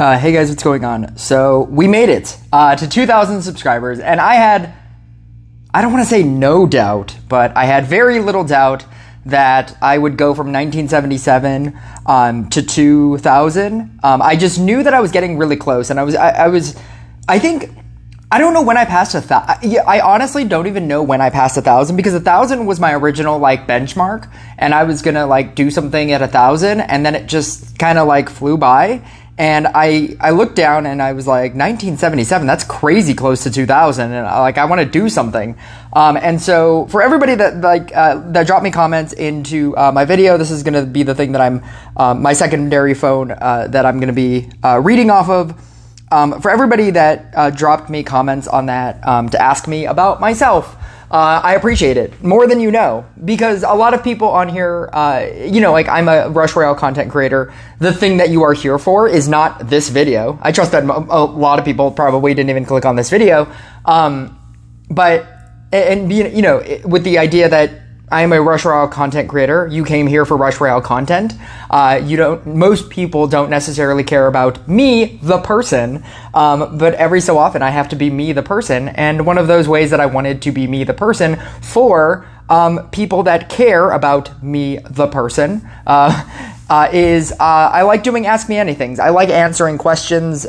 Hey guys, what's going on? So we made it to 2,000 subscribers, and I don't want to say no doubt, but I had very little doubt that I would go from 1977 to 2,000. I just knew that I was getting really close, and I don't know when I passed 1,000. I honestly don't even know when I passed 1,000 because 1,000 was my original benchmark, and I was gonna do something at 1,000, and then it just kind of flew by. And I looked down and I was like, 1977, that's crazy close to 2000. And I want to do something. And so for everybody that dropped me comments into my video, this is going to be the thing that my secondary phone that I'm going to be reading off of. For everybody that dropped me comments on that to ask me about myself, I appreciate it more than you know, because a lot of people on here, I'm a Rush Royale content creator. The thing that you are here for is not this video. I trust that a lot of people probably didn't even click on this video. With the idea that I am a Rush Royale content creator, you came here for Rush Royale content. Most people don't necessarily care about me, the person, but every so often I have to be me, the person. And one of those ways that I wanted to be me, the person, for people that care about me, the person, is I like doing Ask Me Anythings. I like answering questions.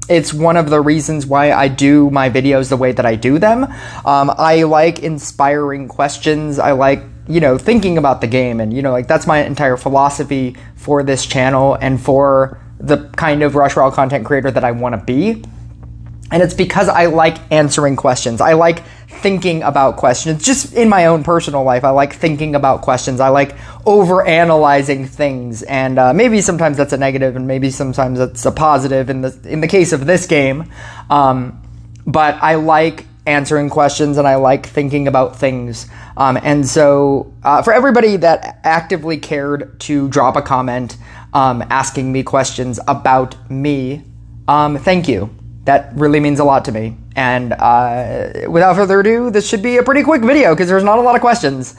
It's one of the reasons why I do my videos the way that I do them. I like inspiring questions. I like, thinking about the game. And, that's my entire philosophy for this channel and for the kind of Rush Royale content creator that I want to be. And it's because I like answering questions. I like thinking about questions. Just in my own personal life, I like thinking about questions. I like overanalyzing things. And maybe sometimes that's a negative and maybe sometimes that's a positive in the case of this game. But I like answering questions and I like thinking about things. And so for everybody that actively cared to drop a comment asking me questions about me, thank you. That really means a lot to me. And without further ado, this should be a pretty quick video because there's not a lot of questions.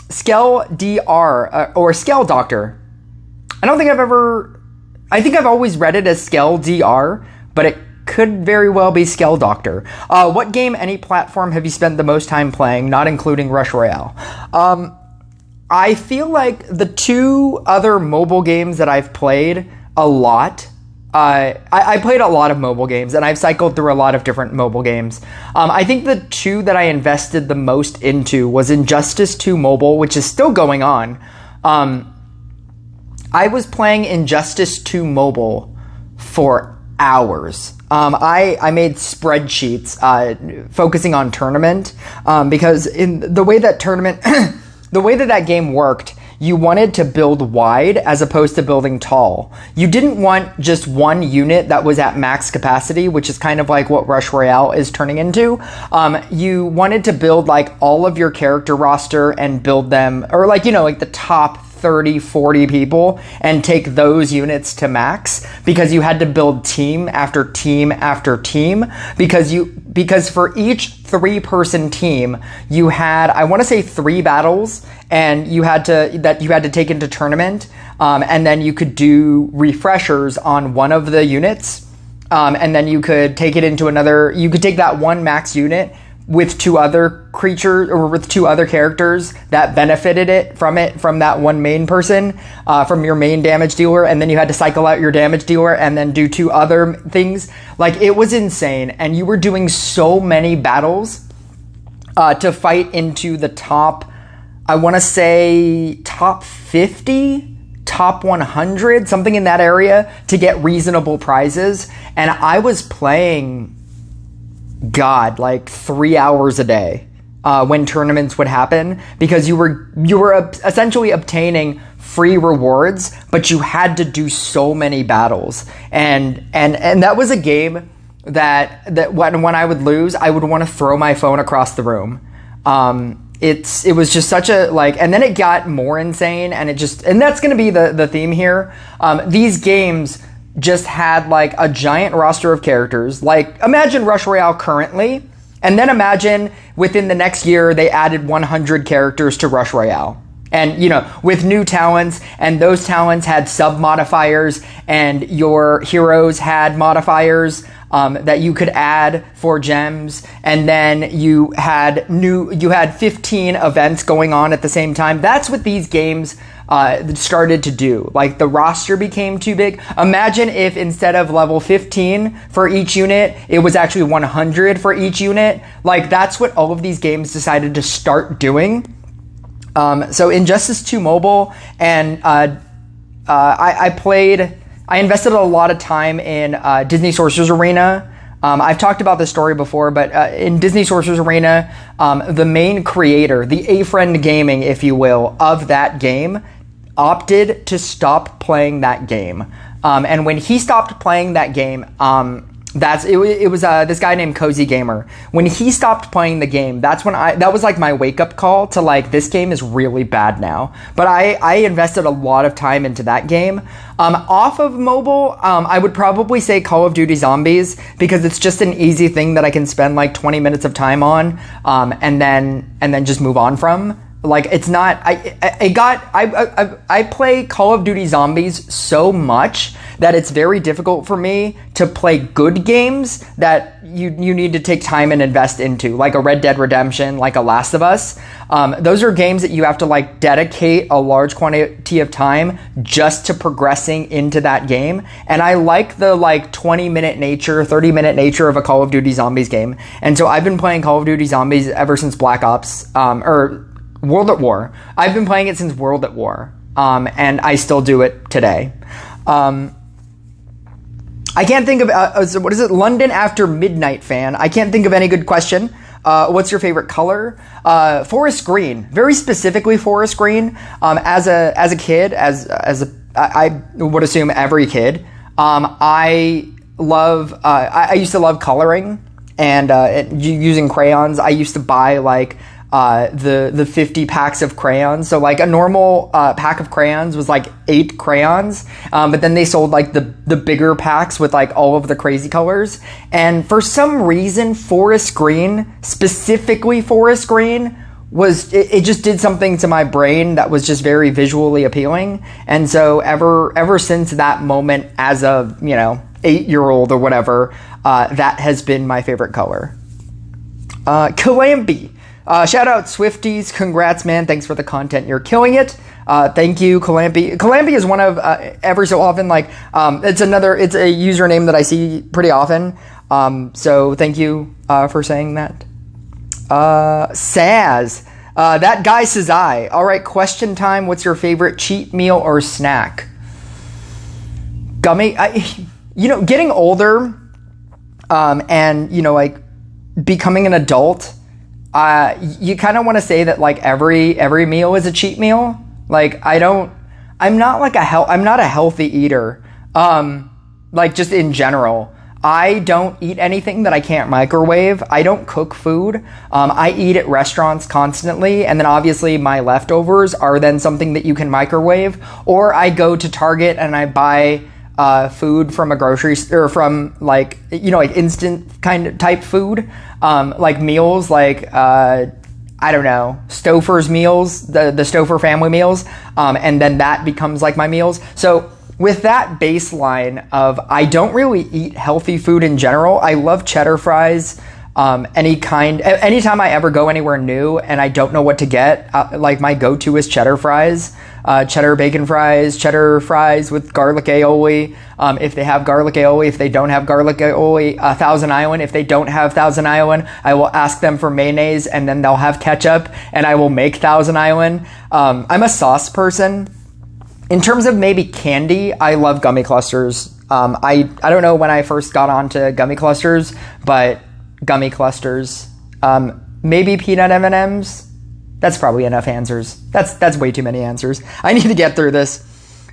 Skell DR, or Skell Doctor. I think I've always read it as Skell DR, but it could very well be Skell Doctor. What game, any platform have you spent the most time playing, not including Rush Royale? I feel like the two other mobile games that I've played a lot, I played a lot of mobile games, and I've cycled through a lot of different mobile games. I think the two that I invested the most into was Injustice 2 Mobile, which is still going on. I was playing Injustice 2 Mobile for hours. I made spreadsheets focusing on tournament because in the way that the way that game worked, you wanted to build wide as opposed to building tall. You didn't want just one unit that was at max capacity, which is kind of like what Rush Royale is turning into. You wanted to build all of your character roster and build them, or the top 30, 40 people and take those units to max, because you had to build team after team after team, because for each 3-person team you had, I want to say 3 battles, and you had to take into tournament, and then you could do refreshers on one of the units, and then you could take it into another, you could take that one max unit with 2 other creatures, or with 2 other characters that benefited from that one main person, from your main damage dealer, and then you had to cycle out your damage dealer and then do 2 other things. It was insane, and you were doing so many battles to fight into the top, I want to say top 50, top 100, something in that area, to get reasonable prizes. And I was playing 3 hours a day when tournaments would happen, because you were essentially obtaining free rewards, but you had to do so many battles, and that was a game that when I would lose, I would want to throw my phone across the room. It was just such a and then it got more insane, and that's going to be the theme here. These games just had a giant roster of characters. Imagine Rush Royale currently, and then imagine within the next year they added 100 characters to Rush Royale. And, with new talents, and those talents had sub modifiers, and your heroes had modifiers that you could add for gems, and then you had 15 events going on at the same time. That's what these games started to do. Like, the roster became too big. Imagine if instead of level 15 for each unit, it was actually 100 for each unit. Like, that's what all of these games decided to start doing. So Injustice 2 Mobile, and I invested a lot of time in Disney Sorcerer's Arena. I've talked about this story before, but in Disney Sorcerer's Arena, the main creator, the A-Friend Gaming, if you will, of that game, opted to stop playing that game. And when he stopped playing that game, it was this guy named Cozy Gamer. When he stopped playing the game, that was like my wake up call to like, this game is really bad now. But I invested a lot of time into that game. Off of mobile, I would probably say Call of Duty Zombies, because it's just an easy thing that I can spend like 20 minutes of time on, and then just move on from. Like, it's not, I play Call of Duty Zombies so much that it's very difficult for me to play good games that you need to take time and invest into, like a Red Dead Redemption, like a Last of Us. Those are games that you have to like dedicate a large quantity of time just to progressing into that game. And I like the like 20-minute nature, 30-minute nature of a Call of Duty Zombies game. And so I've been playing Call of Duty Zombies ever since Black Ops, or World at War. I've been playing it since World at War, and I still do it today. I can't think of, what is it? London After Midnight fan. I can't think of any good question. What's your favorite color? Forest green, very specifically forest green. As a kid, I would assume every kid, I used to love coloring and using crayons. I used to buy like the 50 packs of crayons. So like a normal pack of crayons was like 8 crayons, but then they sold like the bigger packs with like all of the crazy colors. And for some reason, forest green, specifically forest green, it just did something to my brain that was just very visually appealing. And so ever since that moment, as a 8-year-old or whatever, that has been my favorite color. Calamby. Shout out Swifties. Congrats, man. Thanks for the content. You're killing it. Thank you, Calamby. Calamby is one of, every so often, like, it's a username that I see pretty often. So thank you, for saying that. Saz. That guy says I. All right, question time. What's your favorite cheat meal or snack? Gummy. Getting older, and, like, becoming an adult, you kind of want to say that like every meal is a cheat meal. Like, I'm not a healthy eater. Like, just in general, I don't eat anything that I can't microwave. I don't cook food. I eat at restaurants constantly. And then obviously my leftovers are then something that you can microwave, or I go to Target and I buy food from a grocery store, from like instant kind of type food, like meals, like I don't know, Stouffer's meals, the Stouffer family meals, and then that becomes like my meals. So with that baseline of, I don't really eat healthy food in general. I love cheddar fries. Anytime I ever go anywhere new and I don't know what to get, like my go-to is cheddar fries, cheddar bacon fries, cheddar fries with garlic aioli. If they have garlic aioli, if they don't have garlic aioli, Thousand Island. If they don't have Thousand Island, I will ask them for mayonnaise, and then they'll have ketchup, and I will make Thousand Island. I'm a sauce person. In terms of maybe candy, I love gummy clusters. I don't know when I first got onto gummy clusters, but gummy clusters, maybe peanut M&Ms. That's probably enough answers. That's way too many answers. I need to get through this.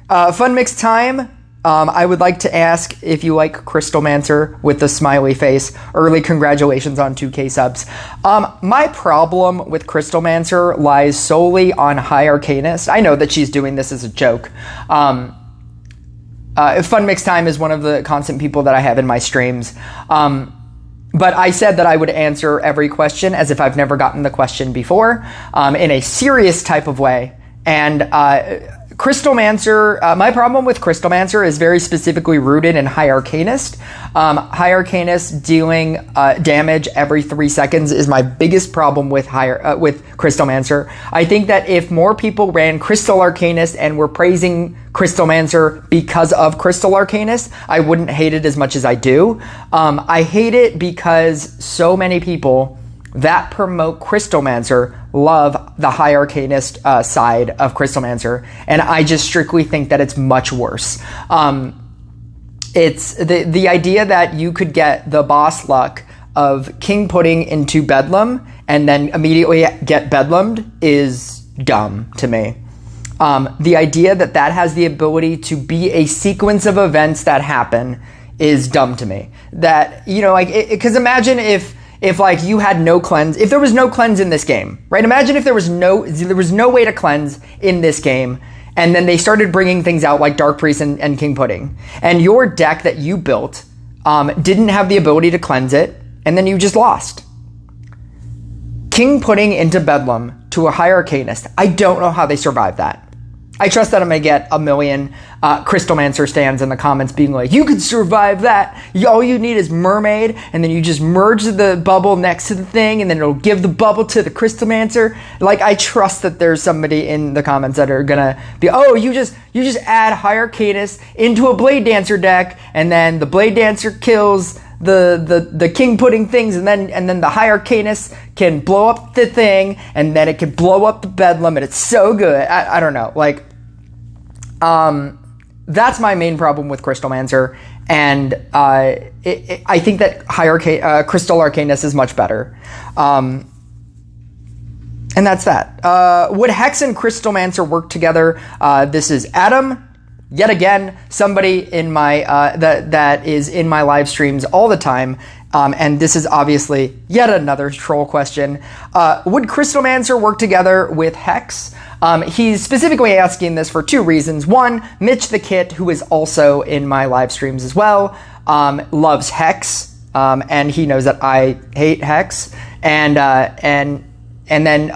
Fun mix time. I would like to ask if you like Crystalmancer with the smiley face. Early congratulations on 2K subs. My problem with Crystalmancer lies solely on High Arcanist. I know that she's doing this as a joke. Fun mix time is one of the constant people that I have in my streams. But I said that I would answer every question as if I've never gotten the question before, in a serious type of way. And Crystalmancer, my problem with Crystalmancer is very specifically rooted in High Arcanist. High Arcanist dealing damage every 3 seconds is my biggest problem with Crystalmancer. I think that if more people ran Crystal Arcanist and were praising Crystalmancer because of Crystal Arcanist, I wouldn't hate it as much as I do. I hate it because so many people that promote Crystalmancer love the High Arcanist side of Crystalmancer, and I just strictly think that it's much worse. It's the idea that you could get the boss luck of King Pudding into Bedlam and then immediately get Bedlamed is dumb to me. The idea that that has the ability to be a sequence of events that happen is dumb to me. That, you know, like, because imagine if like you had no cleanse, if there was no cleanse in this game, right? Imagine if there was no way to cleanse in this game, and then they started bringing things out like Dark Priest and King Pudding, and your deck that you built didn't have the ability to cleanse it, and then you just lost. King Pudding into Bedlam to a High Arcanist. I don't know how they survived that. I trust that I'm going to get a million Crystalmancer stands in the comments being like, you could survive that. All you need is Mermaid, and then you just merge the bubble next to the thing, and then it'll give the bubble to the Crystalmancer. Like, I trust that there's somebody in the comments that are going to be, oh, you just add High Arcanist into a Blade Dancer deck, and then the Blade Dancer kills the King Pudding things, and then the High Arcanist can blow up the thing, and then it can blow up the Bedlam, and it's so good. I don't know. Like, that's my main problem with Crystalmancer, and I think that Crystal Arcanist is much better. And that's that. Would Hex and Crystalmancer work together? This is Adam. Yet again, somebody in my that is in my live streams all the time, and this is obviously yet another troll question. Would Crystalmancer work together with Hex? He's specifically asking this for 2 reasons. One, Mitch the Kit, who is also in my live streams as well, loves Hex, and he knows that I hate Hex, and then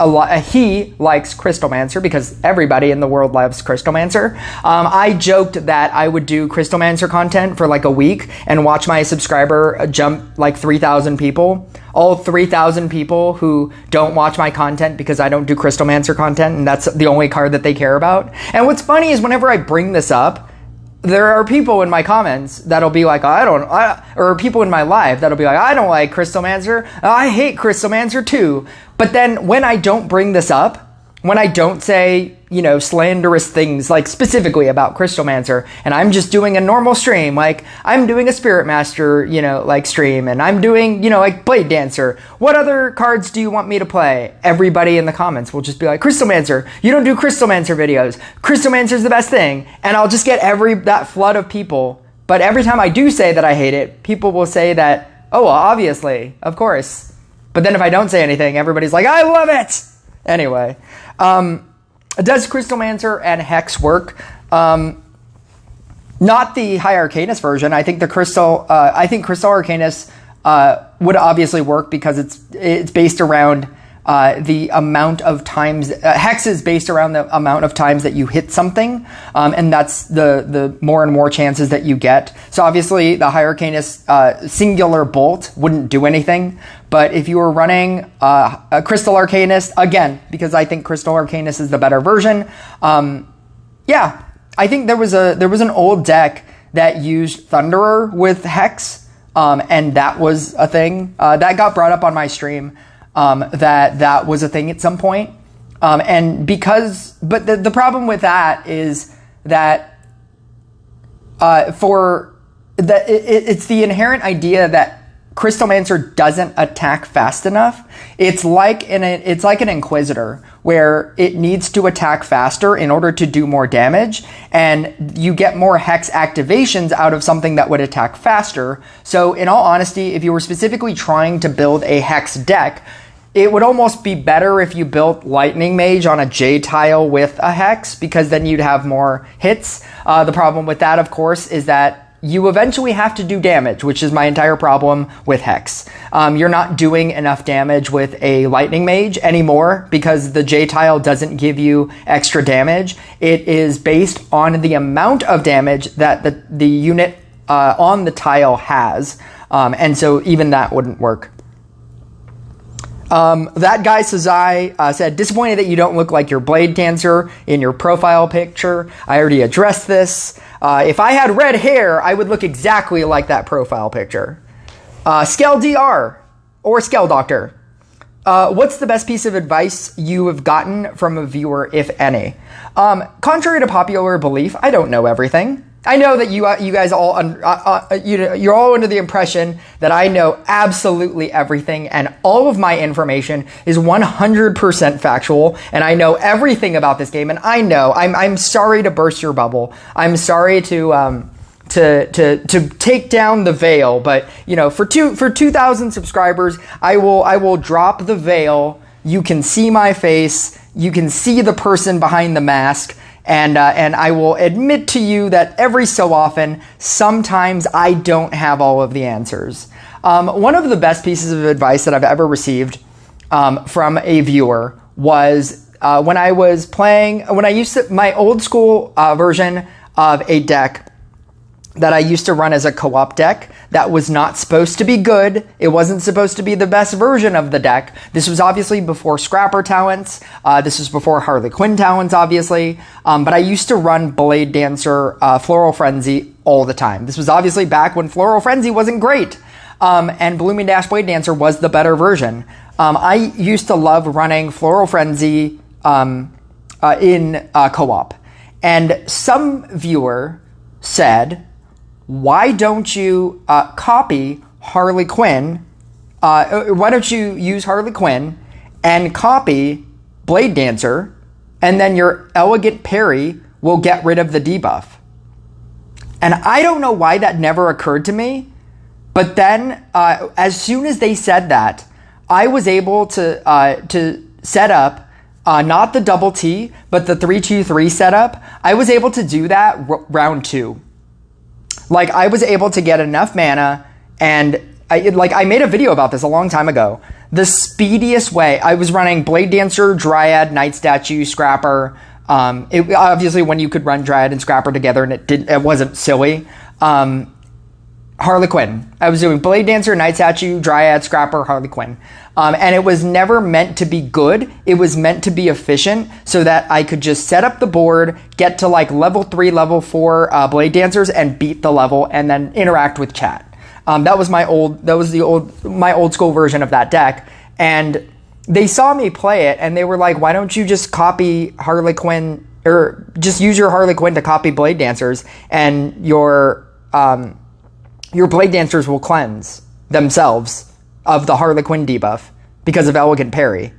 he likes Crystalmancer because everybody in the world loves Crystalmancer. I joked that I would do Crystalmancer content for like a week and watch my subscriber jump like 3,000 people. All 3,000 people who don't watch my content because I don't do Crystalmancer content, and that's the only card that they care about. And what's funny is whenever I bring this up, there are people in my comments that'll be like, or people in my live that'll be like, I don't like Crystalmancer. I hate Crystalmancer too. But then when I don't bring this up, when I don't say, you know, slanderous things like specifically about Crystalmancer, and I'm just doing a normal stream, like I'm doing a Spirit Master, you know, like stream, and I'm doing, you know, like Blade Dancer. What other cards do you want me to play? Everybody in the comments will just be like, Crystalmancer, you don't do Crystalmancer videos. Crystalmancer's the best thing. And I'll just get that flood of people. But every time I do say that I hate it, people will say that, oh, well, obviously, of course. But then if I don't say anything, everybody's like, I love it! Anyway, does Crystalmancer and Hex work? Not the High Arcanist version. I think Crystal Arcanist would obviously work because it's based around the amount of times. Hex is based around the amount of times that you hit something, and that's the more and more chances that you get. So obviously the High Arcanist singular bolt wouldn't do anything. But if you were running a Crystal Arcanist, again, because I think Crystal Arcanist is the better version, yeah, I think there was an old deck that used Thunderer with Hex, and that was a thing that got brought up on my stream. That was a thing at some point, but the problem with that is that it's the inherent idea that Crystalmancer doesn't attack fast enough. It's like an Inquisitor where it needs to attack faster in order to do more damage, and you get more Hex activations out of something that would attack faster. So in all honesty, if you were specifically trying to build a Hex deck, it would almost be better if you built Lightning Mage on a J tile with a Hex, because then you'd have more hits. The problem with that, of course, is that you eventually have to do damage, which is my entire problem with Hex. You're not doing enough damage with a Lightning Mage anymore because the J tile doesn't give you extra damage. It is based on the amount of damage that the unit on the tile has. And so even that wouldn't work. That guy Sazai said, disappointed that you don't look like your Blade Dancer in your profile picture. I already addressed this. If I had red hair, I would look exactly like that profile picture. Skell DR or Skell Doctor. What's the best piece of advice you have gotten from a viewer, if any? Contrary to popular belief, I don't know everything. I know that you guys all you're all under the impression that I know absolutely everything, and all of my information is 100% factual, and I know everything about this game. And I know I'm sorry to burst your bubble. I'm sorry to take down the veil, but for 2,000 subscribers, I will drop the veil. You can see my face. You can see the person behind the mask. And I will admit to you that every so often, sometimes I don't have all of the answers. One of the best pieces of advice that I've ever received from a viewer was when I used my old school version of a deck that I used to run as a co-op deck that was not supposed to be good. It wasn't supposed to be the best version of the deck. This was obviously before Scrapper talents. This was before Harley Quinn talents, obviously. But I used to run Blade Dancer, Floral Frenzy all the time. This was obviously back when Floral Frenzy wasn't great. And Blooming Dash Blade Dancer was the better version. I used to love running Floral Frenzy in co-op. And some viewer said, why don't you copy Harley Quinn? Why don't you use Harley Quinn and copy Blade Dancer, and then your Elegant Parry will get rid of the debuff? And I don't know why that never occurred to me, but then as soon as they said that, I was able to set up not the double T, but the 3-2-3 setup. I was able to do that round 2. Like, I was able to get enough mana, and I made a video about this a long time ago. The speediest way, I was running Blade Dancer, Dryad, Night Statue, Scrapper. Obviously, when you could run Dryad and Scrapper together, and it wasn't silly. Harley Quinn. I was doing Blade Dancer, Night Statue, Dryad, Scrapper, Harley Quinn. And it was never meant to be good. It was meant to be efficient so that I could just set up the board, get to like level 3, level 4 Blade Dancers, and beat the level, and then interact with chat. That was my old school version of that deck. And they saw me play it, and they were like, why don't you just copy Harley Quinn, or just use your Harley Quinn to copy Blade Dancers, and your Blade Dancers will cleanse themselves of the Harley Quinn debuff because of Elegant Parry.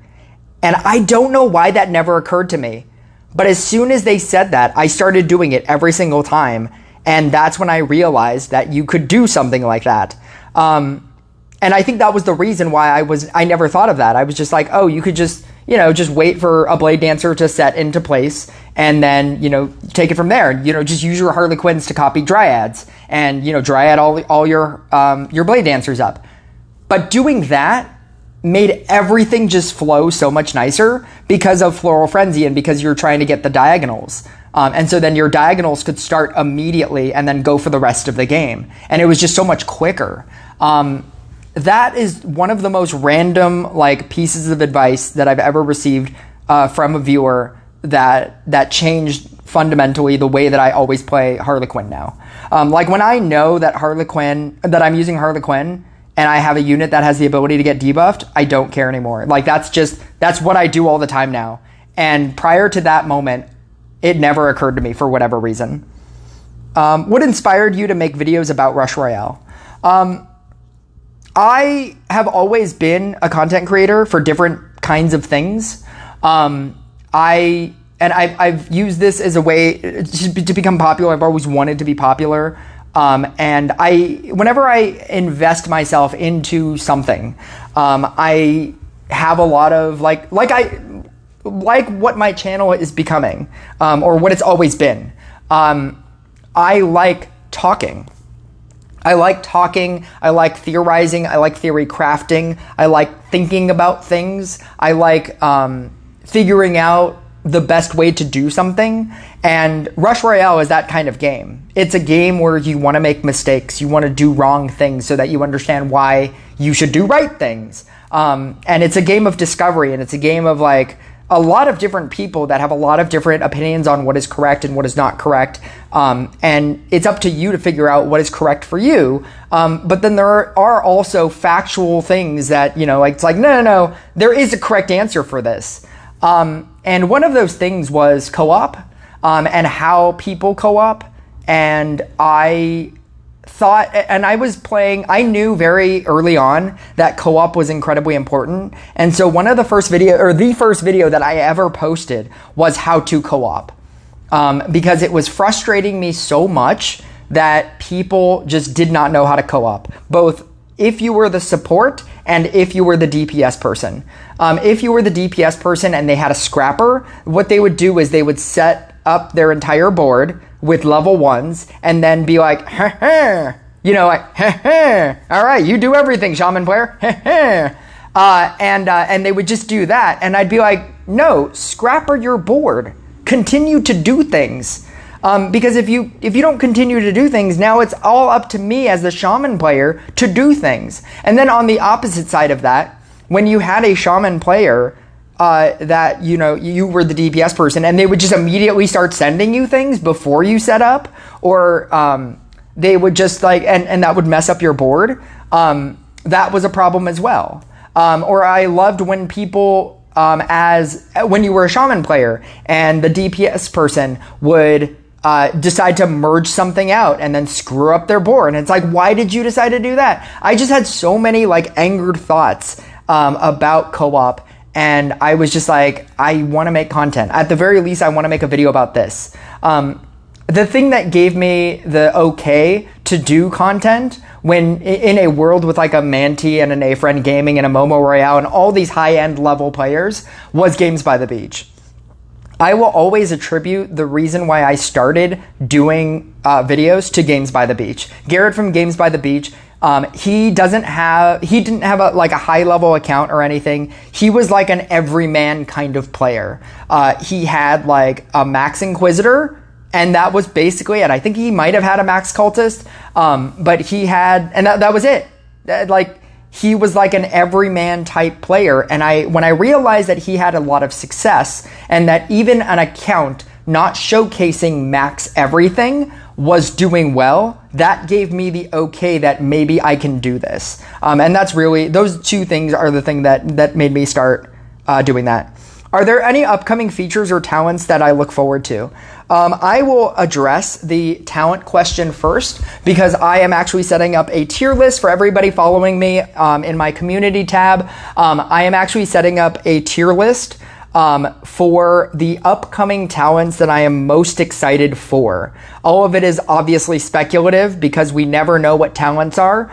And I don't know why that never occurred to me. But as soon as they said that, I started doing it every single time. And that's when I realized that you could do something like that. And I think that was the reason why I never thought of that. I was just like, oh, you could just wait for a Blade Dancer to set into place, and then, take it from there. Just use your Harley Quinns to copy Dryads, and, Dryad all your Blade Dancers up. But doing that made everything just flow so much nicer because of Floral Frenzy and because you're trying to get the diagonals. And so then your diagonals could start immediately and then go for the rest of the game. And it was just so much quicker. That is one of the most random pieces of advice that I've ever received from a viewer that changed fundamentally the way that I always play Harley Quinn now. When I know that I'm using Harley Quinn and I have a unit that has the ability to get debuffed, I don't care anymore. That's what I do all the time now. And prior to that moment, it never occurred to me for whatever reason. What inspired you to make videos about Rush Royale? I have always been a content creator for different kinds of things. I've used this as a way to become popular. I've always wanted to be popular. And whenever I invest myself into something, I have a lot of like what my channel is becoming, or what it's always been. I like talking. I like talking, I like theorizing, I like theory crafting, I like thinking about things, I like figuring out the best way to do something, and Rush Royale is that kind of game. It's a game where you want to make mistakes, you want to do wrong things so that you understand why you should do right things. And it's a game of discovery, and it's a game of like a lot of different people that have a lot of different opinions on what is correct and what is not correct. And it's up to you to figure out what is correct for you. But then there are also factual things that, you know, like it's like, no, there is a correct answer for this. And one of those things was co-op, and how people co-op. And I thought, and I was playing, I knew very early on that co-op was incredibly important. And so one of the first video that I ever posted was how to co-op. Because it was frustrating me so much that people just did not know how to co-op, both if you were the support and if you were the DPS person. If you were the DPS person and they had a scrapper, what they would do is they would set up their entire board with level 1s and then be like, you know, like, all right, you do everything, shaman player, and they would just do that. And I'd be like, no, scrapper your board, continue to do things. Because if you don't continue to do things, now it's all up to me as the shaman player to do things. And then on the opposite side of that, when you had a shaman player that, you know, you were the DPS person and they would just immediately start sending you things before you set up, or they would just like, and that would mess up your board, that was a problem as well. Or I loved when people, when you were a shaman player and the DPS person would decide to merge something out and then screw up their board. And it's like, why did you decide to do that? I just had so many like angered thoughts about co-op. And I was just like, I want to make content. At the very least, I want to make a video about this. The thing that gave me the okay to do content when in a world with like a Manti and an A-Friend Gaming and a Momo Royale and all these high-end level players was Games by the Beach. I will always attribute the reason why I started doing videos to Games by the Beach. Garrett from Games by the Beach, he didn't have a high level account or anything. He was like an everyman kind of player. He had like a Max Inquisitor, and that was basically it. I think he might have had a Max Cultist, but he had, and that was it. He was like an everyman type player. And when I realized that he had a lot of success and that even an account not showcasing max everything was doing well, that gave me the okay that maybe I can do this. And that's really, those two things are the thing that made me start doing that. Are there any upcoming features or talents that I look forward to? I will address the talent question first because I am actually setting up a tier list for everybody following me in my community tab. I am actually setting up a tier list for the upcoming talents that I am most excited for. All of it is obviously speculative because we never know what talents are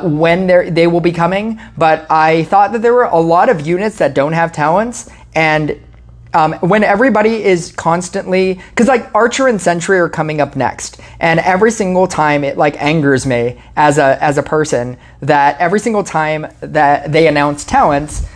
when they will be coming, but I thought that there were a lot of units that don't have talents, and when everybody is constantly, because like Archer and Sentry are coming up next, and every single time it like angers me as a person that every single time that they announce talents,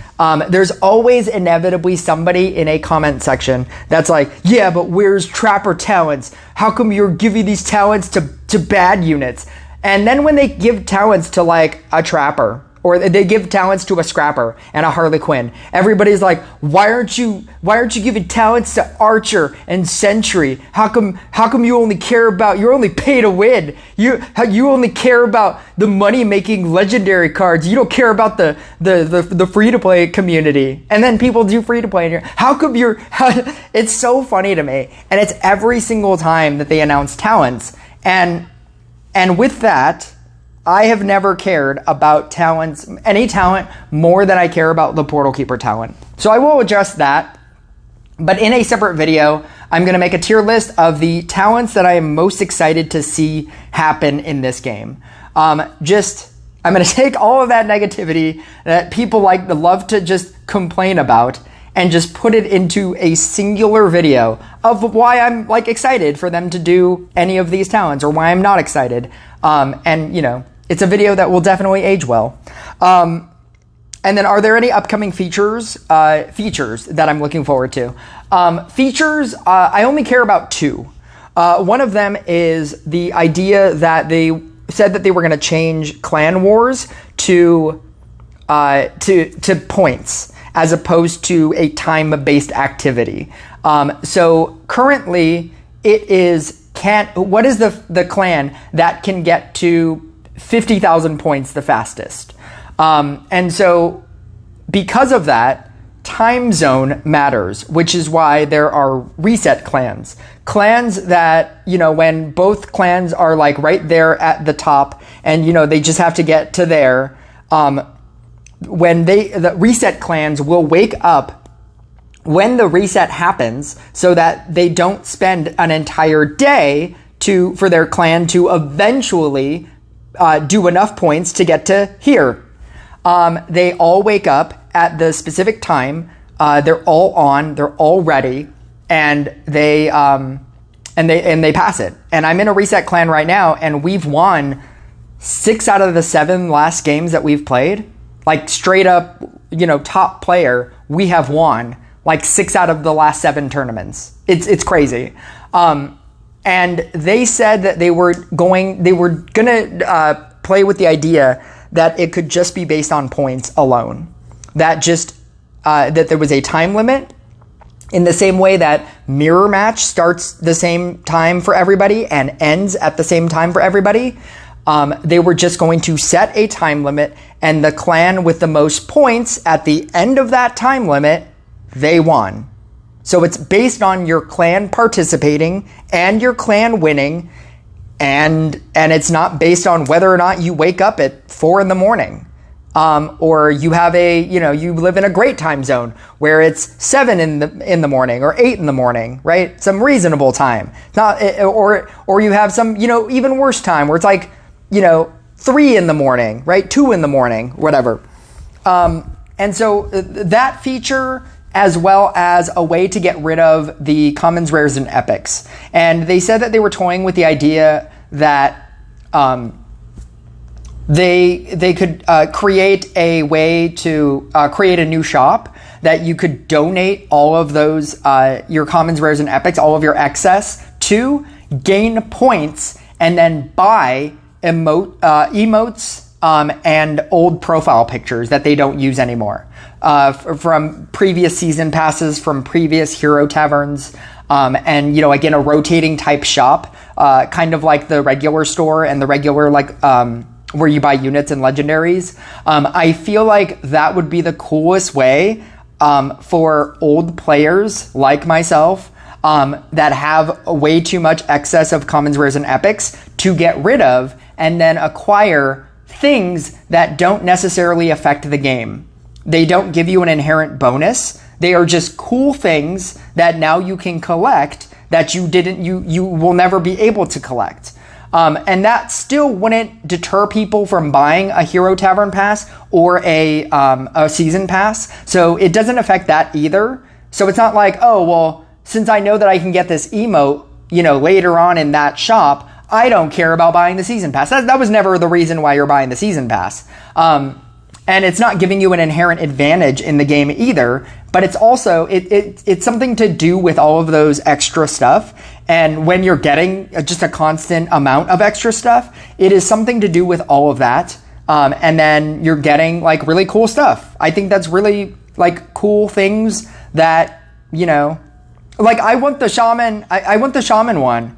there's always inevitably somebody in a comment section that's like, yeah, but where's Trapper talents? How come you're giving these talents to bad units? And then when they give talents to like a Trapper, or they give talents to a Scrapper and a Harley Quinn, everybody's like, why aren't you giving talents to Archer and Sentry? How come you only care about, you're only pay to win? You only care about the money making legendary cards. You don't care about the free to play community. And then people do free to play, and it's so funny to me. And it's every single time that they announce talents. And with that, I have never cared about talents, any talent, more than I care about the Portal Keeper talent. So I will address that, but in a separate video, I'm going to make a tier list of the talents that I am most excited to see happen in this game. I'm going to take all of that negativity that people love to just complain about, and just put it into a singular video of why I'm like excited for them to do any of these talents or why I'm not excited. And you know, it's a video that will definitely age well. And then, are there any upcoming features that I'm looking forward to? Features, I only care about two. One of them is the idea that they said that they were going to change Clan Wars to points as opposed to a time-based activity. So currently, it is what is the clan that can get to 50,000 points the fastest? And so because of that, time zone matters, which is why there are reset clans. Clans that, you know, when both clans are like right there at the top and, you know, they just have to get to there, when the reset clans will wake up when the reset happens so that they don't spend an entire day for their clan to eventually do enough points to get to here. They all wake up at the specific time. They're all on. They're all ready, and they pass it. And I'm in a reset clan right now, and we've won 6 out of the 7 last games that we've played. Like straight up, you know, top player. We have won like 6 out of the last 7 tournaments. It's crazy. And they said that they were gonna play with the idea that it could just be based on points alone. That there was a time limit in the same way that Mirror Match starts the same time for everybody and ends at the same time for everybody. They were just going to set a time limit, and the clan with the most points at the end of that time limit, they won. So it's based on your clan participating and your clan winning, and it's not based on whether or not you wake up at 4 a.m. Or you have you live in a great time zone where it's 7 in the morning or 8 a.m, right? Some reasonable time. Or you have some, even worse time where it's like, 3 a.m, right? 2 a.m, whatever. And so that feature, as well as a way to get rid of the commons, rares, and epics. And they said that they were toying with the idea that they could create a way to create a new shop that you could donate all of those, your commons, rares, and epics, all of your excess to, gain points, and then buy emotes and old profile pictures that they don't use anymore. From previous season passes, from previous hero taverns, and again, a rotating type shop, kind of like the regular store and the regular where you buy units and legendaries. I feel like that would be the coolest way for old players like myself that have way too much excess of commons, rares, and epics to get rid of, and then acquire things that don't necessarily affect the game. They don't give you an inherent bonus. They are just cool things that now you can collect that you will never be able to collect. And that still wouldn't deter people from buying a Hero Tavern Pass or a Season Pass. So it doesn't affect that either. So it's not like, oh, well, since I know that I can get this emote, later on in that shop, I don't care about buying the Season Pass. That was never the reason why you're buying the Season Pass. And it's not giving you an inherent advantage in the game either, but it's also, it's something to do with all of those extra stuff. And when you're getting just a constant amount of extra stuff, it is something to do with all of that. And then you're getting really cool stuff. I think that's really cool things that, I want the shaman, I want the shaman one.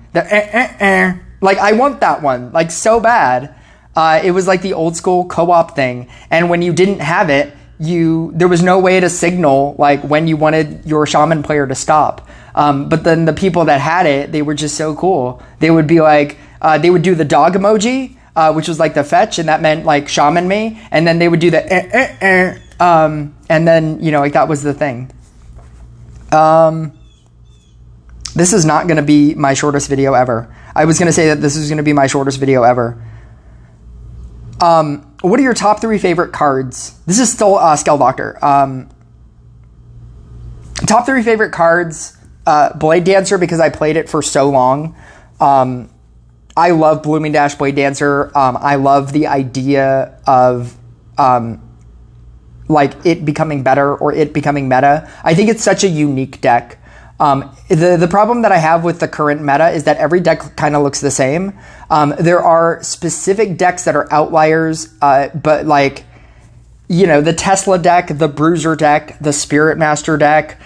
I want that one, so bad. It was like the old school co-op thing. And when you didn't have it, there was no way to signal when you wanted your shaman player to stop. But then the people that had it, they were just so cool. They would be they would do the dog emoji, which was the fetch, and that meant shaman me. And then they would do the and then, that was the thing. This is not going to be my shortest video ever. I was going to say that this is going to be my shortest video ever. What are your top 3 favorite cards? This is still Skull Doctor. Top 3 favorite cards, Blade Dancer, because I played it for so long. I love Blooming Dash Blade Dancer. I love the idea of like it becoming better or it becoming meta. I think it's such a unique deck. The problem that I have with the current meta is that every deck kind of looks the same. There are specific decks that are outliers, but like, you know, the Tesla deck, the Bruiser deck, the Spirit Master deck.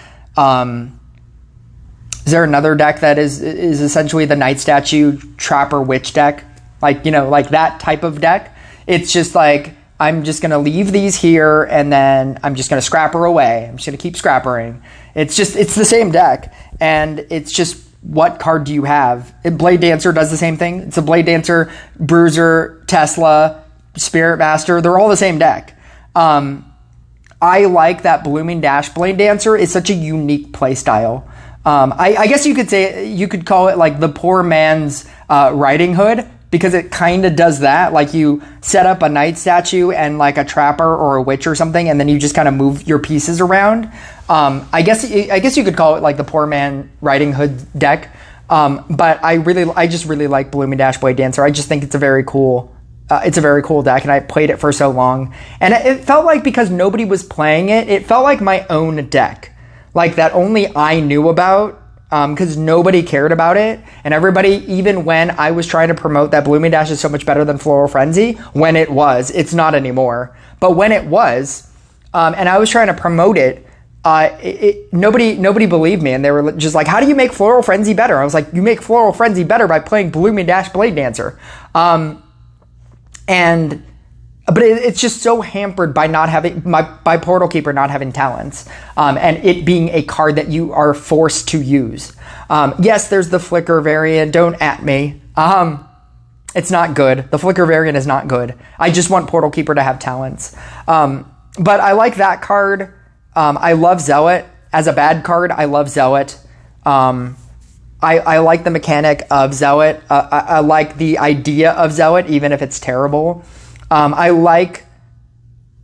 Is there another deck that is essentially the Night Statue Trapper Witch deck? Like, you know, like that type of deck. It's just like, I'm just going to leave these here and then I'm just going to scrapper away. I'm just going to keep scrappering. It's the same deck. And it's just, what card do you have? Blade Dancer does the same thing. It's a Blade Dancer, Bruiser, Tesla, Spirit Master. They're all the same deck. I like that Blooming Dash Blade Dancer is such a unique play style. I guess you could call it like the poor man's Riding Hood, because it kind of does that. Like, you set up a Night Statue and like a Trapper or a Witch or something, and then you just kind of move your pieces around. I guess you could call it like the poor man Riding Hood deck. But I just really like Blooming Dash Blade Dancer. I just think it's a very cool deck, and I played it for so long. And it felt like, because nobody was playing it, it felt like my own deck. Like, that only I knew about, because nobody cared about it. And everybody, even when I was trying to promote that Blooming Dash is so much better than Floral Frenzy, when it was, it's not anymore. But when it was, and I was trying to promote it, nobody believed me, and they were just like, how do you make Floral Frenzy better? I was like, you make Floral Frenzy better by playing Blooming Dash Blade Dancer. But it's just so hampered by not having by Portal Keeper not having talents, and it being a card that you are forced to use. Yes, there's the Flicker variant. Don't at me. It's not good. The Flicker variant is not good. I just want Portal Keeper to have talents. But I like that card. I love Zealot as a bad card. I love Zealot. I like the mechanic of Zealot. I like the idea of Zealot, even if it's terrible. I like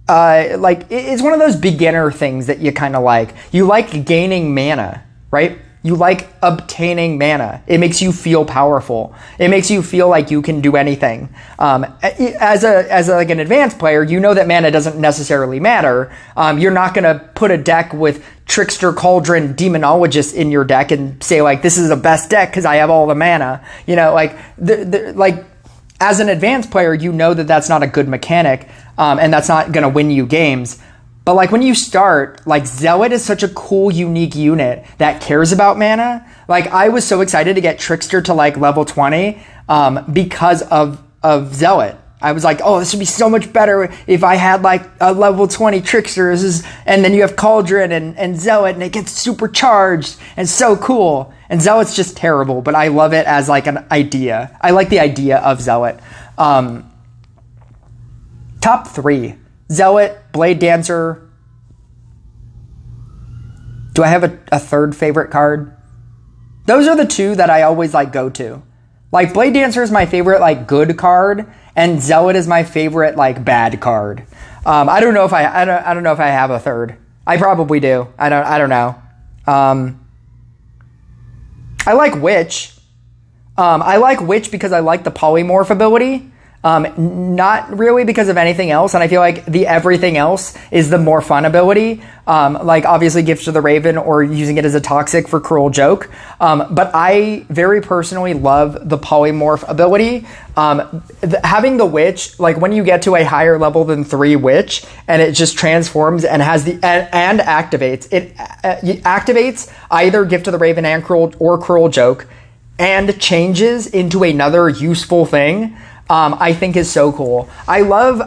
it's one of those beginner things that you kind of like. You like gaining mana, right? You like obtaining mana. It makes you feel powerful. It makes you feel like you can do anything. As like an advanced player, you know that mana doesn't necessarily matter. You're not going to put a deck with Trickster, Cauldron, Demonologist in your deck and say like, this is the best deck because I have all the mana. You know, like as an advanced player, you know that that's not a good mechanic, and that's not going to win you games. But like when you start, like Zealot is such a cool, unique unit that cares about mana. Like I was so excited to get Trickster to like level 20 because of Zealot. I was like, oh, this would be so much better if I had like a level 20 Trickster. And then you have Cauldron and Zealot, and it gets supercharged and so cool. And Zealot's just terrible, but I love it as like an idea. I like the idea of Zealot. Top 3. Zealot, Blade Dancer. Do I have a third favorite card? Those are the two that I always like go to. Like Blade Dancer is my favorite like good card, and Zealot is my favorite like bad card. I don't know if I don't know if I have a third. I probably do. I don't know. I like Witch. I like Witch because I like the polymorph ability. Not really because of anything else, and I feel like the everything else is the more fun ability, like obviously Gift to the Raven or using it as a toxic for Cruel Joke, but I very personally love the polymorph ability. Having the Witch, like when you get to a higher level than 3 Witch, and it just transforms and has and activates, it activates either Gift to the Raven and Cruel Joke, and changes into another useful thing. I think is so cool. I love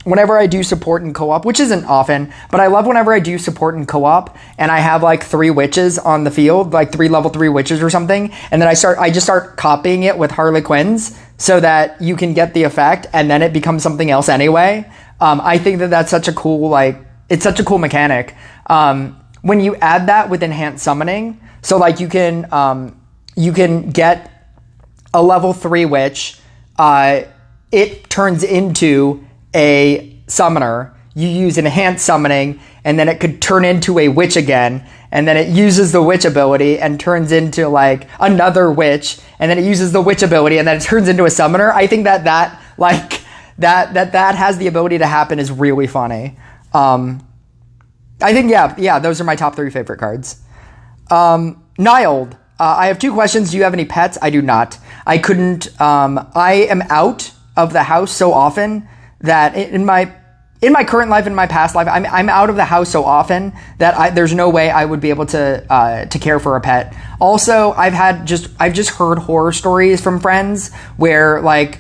whenever I do support in co-op, which isn't often, but I love whenever I do support in co-op and I have like 3 witches on the field, like 3 level 3 witches or something, and then I just start copying it with Harlequins so that you can get the effect and then it becomes something else anyway. I think that that's such a cool, it's such a cool mechanic. When you add that with enhanced summoning, so like you can get a level 3 witch, it turns into a summoner. You use enhanced summoning, and then it could turn into a witch again, and then it uses the witch ability and turns into like another witch, and then it uses the witch ability and then it turns into a summoner. I think that has the ability to happen is really funny. I think, yeah, those are my top 3 favorite cards. Nyled. I have 2 questions. Do you have any pets? I do not. I couldn't, I am out of the house so often that in my current life, in my past life, I'm out of the house so often that there's no way I would be able to care for a pet. Also, I've just heard horror stories from friends where like,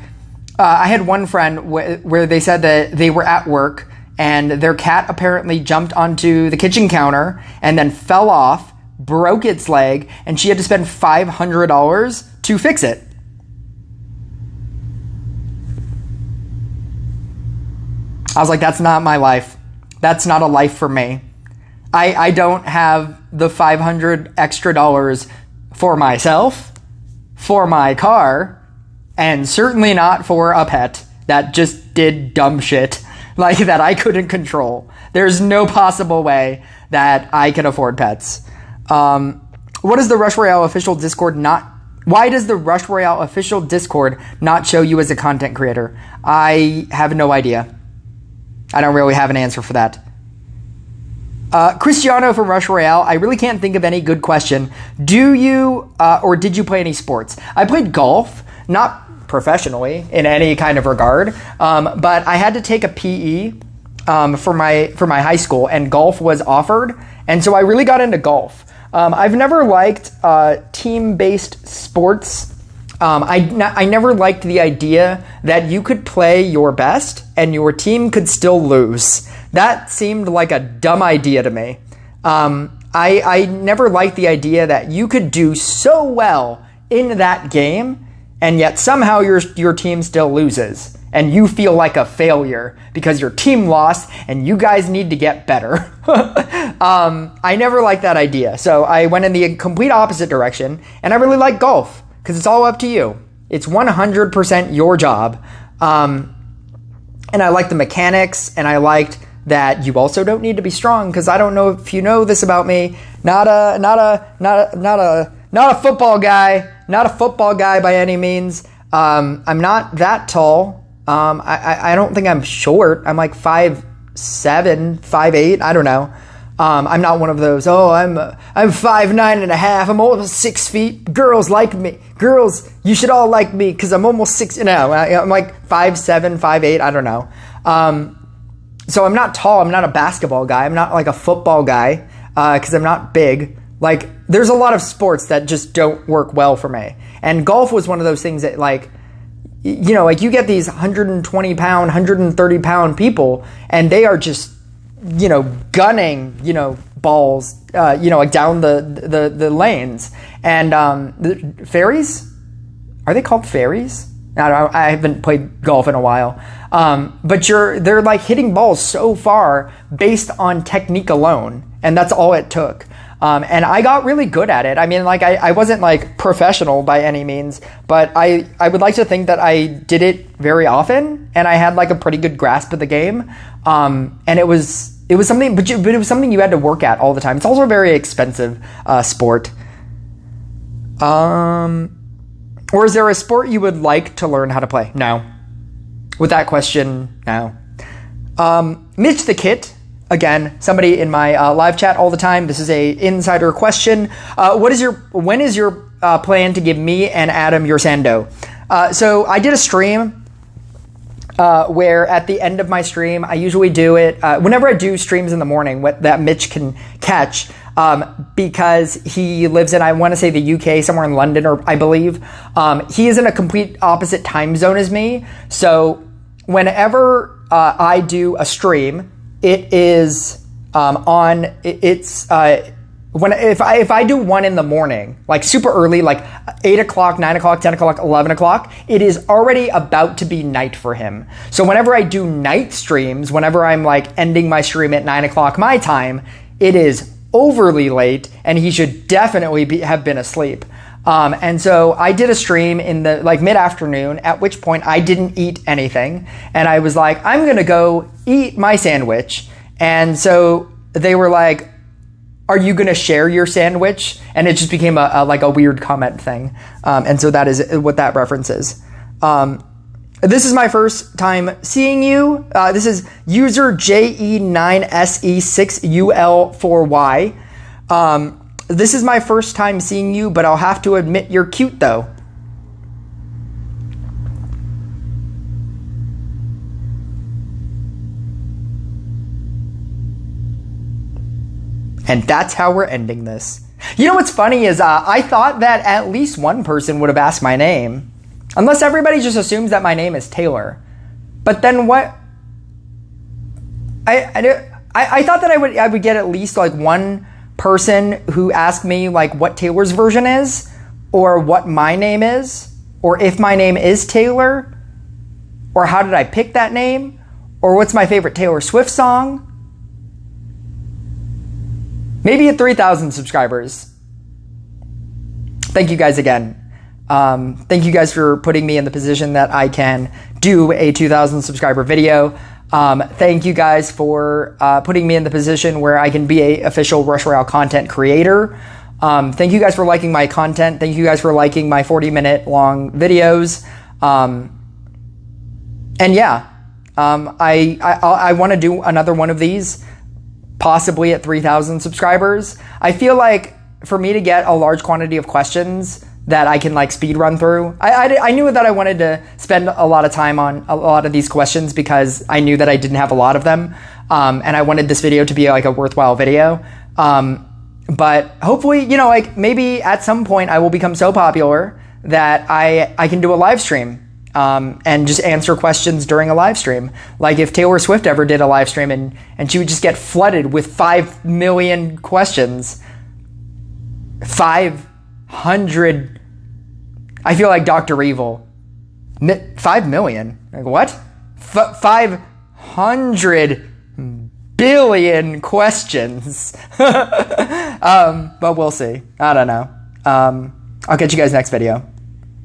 I had one friend where they said that they were at work and their cat apparently jumped onto the kitchen counter and then fell off, broke its leg, and she had to spend $500 to fix it. I was like, that's not my life. That's not a life for me. I don't have the $500 extra for myself, for my car, and certainly not for a pet that just did dumb shit like that I couldn't control. There's no possible way that I can afford pets. What is the Rush Royale official Discord not... Why does the Rush Royale official Discord not show you as a content creator? I have no idea. I don't really have an answer for that. Cristiano from Rush Royale, I really can't think of any good question. Do you or did you play any sports? I played golf, not professionally in any kind of regard, but I had to take a PE for my high school, and golf was offered, and so I really got into golf. I've never liked team-based sports. I never liked the idea that you could play your best and your team could still lose. That seemed like a dumb idea to me. I never liked the idea that you could do so well in that game and yet somehow your team still loses and you feel like a failure because your team lost and you guys need to get better. I never liked that idea. So I went in the complete opposite direction, and I really like golf because it's all up to you. It's 100% your job. And I liked the mechanics, and I liked that you also don't need to be strong, because I don't know if you know this about me. Not a football guy. Not a football guy by any means. I'm not that tall. I don't think I'm short. I'm like 5'7", 5'8". I don't know. I'm not one of those, I'm 5'9.5". I'm almost 6 feet. Girls like me. Girls, you should all like me because I'm almost 6. No, I'm like 5'7", 5'8". I don't know. So I'm not tall. I'm not a basketball guy. I'm not like a football guy because I'm not big. Like, there's a lot of sports that just don't work well for me. And golf was one of those things that, like, you know, like you get these 120 pound, 130 pound people, and they are just, you know, gunning, you know, balls, you know, like down the lanes. And the fairies, are they called fairies? I don't know, I haven't played golf in a while. But they're like hitting balls so far based on technique alone, and that's all it took. And I got really good at it. I mean, like, I wasn't like professional by any means, but I would like to think that I did it very often, and I had like a pretty good grasp of the game. And it was something, but it was something you had to work at all the time. It's also a very expensive sport. Or is there a sport you would like to learn how to play? No. With that question, no. Mitch the Kit. Again, somebody in my live chat all the time. This is a insider question. When is your plan to give me and Adam your Sando? So I did a stream where at the end of my stream, I usually do it whenever I do streams in the morning that Mitch can catch, because he lives in, I want to say, the UK, somewhere in London, or I believe. He is in a complete opposite time zone as me. So whenever I do a stream, it is if I do one in the morning, like super early, like 8 o'clock, 9 o'clock, 10 o'clock, 11 o'clock, it is already about to be night for him. So whenever I do night streams, whenever I'm like ending my stream at 9 o'clock my time, it is overly late, and he should definitely have been asleep. And so I did a stream in the like mid-afternoon, at which point I didn't eat anything. And I was like, I'm going to go eat my sandwich. And so they were like, are you going to share your sandwich? And it just became like a weird comment thing. And so that is what that reference is. This is my first time seeing you. This is user JE9SE6UL4Y. This is my first time seeing you, but I'll have to admit you're cute though. And that's how we're ending this. You know what's funny is I thought that at least one person would have asked my name. Unless everybody just assumes that my name is Taylor. But then what? I thought that I would get at least like one person who asked me like what Taylor's version is, or what my name is, or if my name is Taylor, or how did I pick that name, or what's my favorite Taylor Swift song. Maybe at 3,000 subscribers. Thank you guys again. Thank you guys for putting me in the position that I can do a 2,000 subscriber video. Thank you guys for putting me in the position where I can be a official Rush Royale content creator. Thank you guys for liking my content. Thank you guys for liking my 40-minute long videos. And yeah, I want to do another one of these, possibly at 3,000 subscribers. I feel like for me to get a large quantity of questions that I can like speed run through, I knew that I wanted to spend a lot of time on a lot of these questions because I knew that I didn't have a lot of them. And I wanted this video to be like a worthwhile video. But hopefully, you know, like maybe at some point I will become so popular that I can do a live stream. And just answer questions during a live stream. Like if Taylor Swift ever did a live stream and she would just get flooded with 5 million questions. 500. I feel like Dr. Evil. 5 million? Like what? 500 billion questions. But we'll see. I don't know. I'll catch you guys next video.